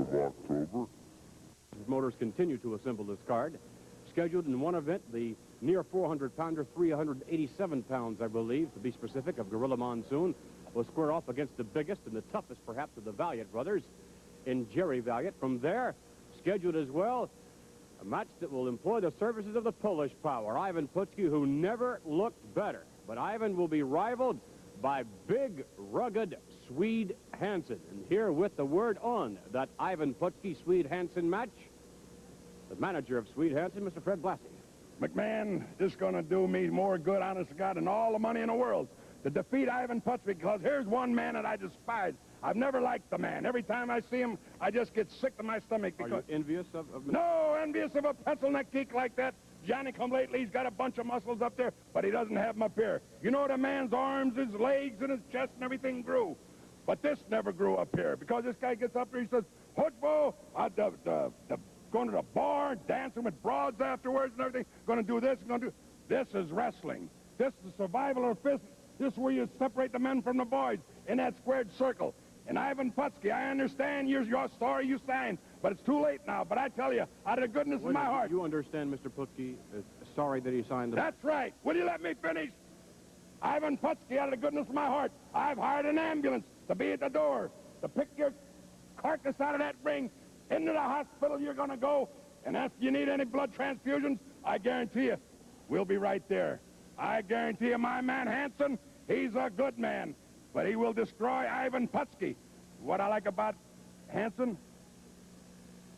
of October. Motors continue to assemble this card. Scheduled in one event, the near 400-pounder, 387 pounds, I believe, to be specific, of Gorilla Monsoon, will square off against the biggest and the toughest, perhaps, of the Valiant brothers in Jerry Valiant. From there, scheduled as well, a match that will employ the services of the Polish power, Ivan Pucki, who never looked better. But Ivan will be rivaled by big, rugged Swede Hansen. And here with the word on that Ivan Pucki-Swede Hansen match, the manager of Swede Hansen, Mr. Fred Blassie. McMahon, this is going to do me more good, honest to God, than all the money in the world to defeat Ivan Pucki, because here's one man that I despise. I've never liked the man. Every time I see him, I just get sick to my stomach. Are you envious of No, envious of a pencil-neck geek like that. Johnny come lately, he's got a bunch of muscles up there, but he doesn't have them up here. You know, the man's arms, his legs, and his chest and everything grew. But this never grew up here, because this guy gets up there, he says, Hutbo, going to the bar, dancing with broads afterwards and everything, going to do this, going to do... This is wrestling. This is survival of fist. This is where you separate the men from the boys in that squared circle. And Ivan Pucki, I understand your story you signed, but it's too late now. But I tell you, out of the goodness of my heart... You understand Mr. Pucki is sorry that he signed the... That's right. Will you let me finish? Ivan Pucki, out of the goodness of my heart, I've hired an ambulance to be at the door, to pick your carcass out of that ring, into the hospital you're going to go, and if you need any blood transfusions, I guarantee you, we'll be right there. I guarantee you, my man Hansen, he's a good man, but he will destroy Ivan Pucki. What I like about Hansen,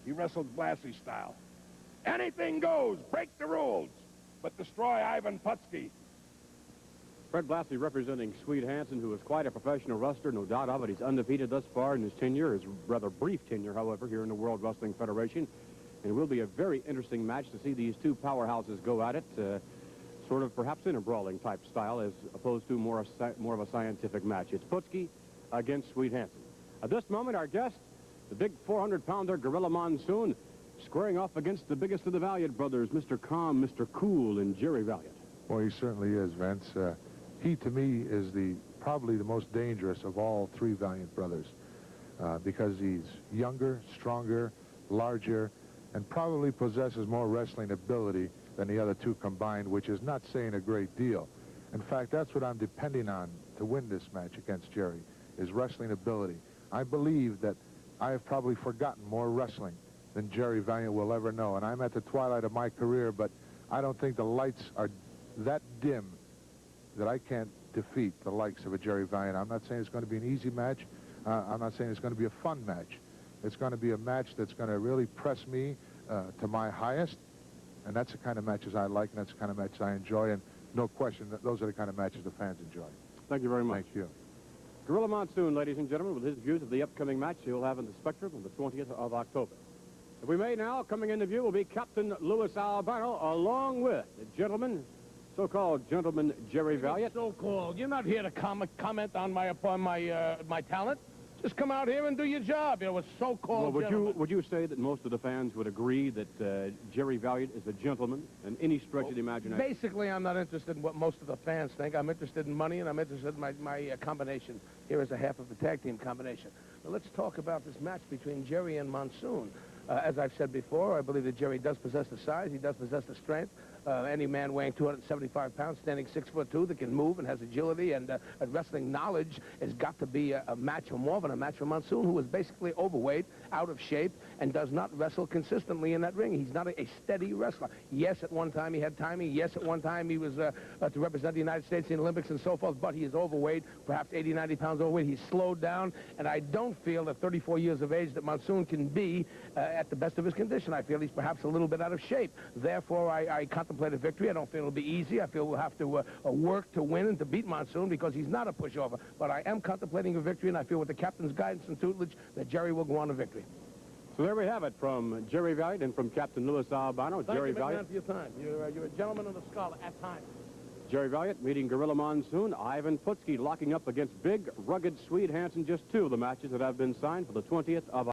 he wrestles Blassie style. Anything goes, break the rules, but destroy Ivan Pucki. Fred Blassie representing Swede Hansen, who is quite a professional wrestler, no doubt of it. He's undefeated thus far in his tenure, his rather brief tenure, however, here in the World Wrestling Federation. And it will be a very interesting match to see these two powerhouses go at it, sort of perhaps in a brawling type style, as opposed to more of a scientific match. It's Pucki against Swede Hansen. At this moment, our guest, the big 400-pounder Gorilla Monsoon, squaring off against the biggest of the Valiant brothers, Mr. Calm, Mr. Cool, and Jerry Valiant. Well, he certainly is, Vince. He, to me, is probably the most dangerous of all three Valiant brothers because he's younger, stronger, larger, and probably possesses more wrestling ability than the other two combined, which is not saying a great deal. In fact, that's what I'm depending on to win this match against Jerry, is wrestling ability. I believe that I have probably forgotten more wrestling than Jerry Valiant will ever know, and I'm at the twilight of my career, but I don't think the lights are that dim that I can't defeat the likes of a Jerry Valiant. I'm not saying it's going to be an easy match. I'm not saying it's going to be a fun match. It's going to be a match that's going to really press me to my highest, and that's the kind of matches I like, and that's the kind of matches I enjoy, and no question that those are the kind of matches the fans enjoy. Thank you very much. Thank you. Gorilla Monsoon, ladies and gentlemen, with his views of the upcoming match he'll have in the Spectrum on the 20th of October. If we may now, coming into view will be Captain Louis Albano, along with the gentleman, so-called gentleman Jerry Valiant. So-called. You're not here to comment on my talent. Just come out here and do your job. You know, it's so-called. Well, would you say that most of the fans would agree that Jerry Valiant is a gentleman in any stretch of the imagination? Basically, I'm not interested in what most of the fans think. I'm interested in money, and I'm interested in my combination. Here is a half of the tag team combination. Now, let's talk about this match between Jerry and Monsoon. As I've said before, I believe that Jerry does possess the size. He does possess the strength. Any man weighing 275 pounds, standing 6'2", that can move and has agility and wrestling knowledge has got to be a match for more than a match for Monsoon, who is basically overweight, out of shape, and does not wrestle consistently in that ring. He's not a steady wrestler. Yes, at one time he had timing. Yes, at one time he was to represent the United States in the Olympics and so forth, but he is overweight, perhaps 80, 90 pounds overweight. He's slowed down, and I don't feel at 34 years of age that Monsoon can be at the best of his condition. I feel he's perhaps a little bit out of shape. Therefore, I contemplate a victory. I don't feel it'll be easy. I feel we'll have to work to win and to beat Monsoon because he's not a pushover. But I am contemplating a victory, and I feel with the captain's guidance and tutelage that Jerry will go on a victory. So there we have it from Jerry Valiant and from Captain Louis Albano. Jerry Valiant, for your time. You're a gentleman and a scholar at times. Jerry Valiant meeting Gorilla Monsoon. Ivan Pucki locking up against big, rugged Swede Hansen. Just two of the matches that have been signed for the 20th of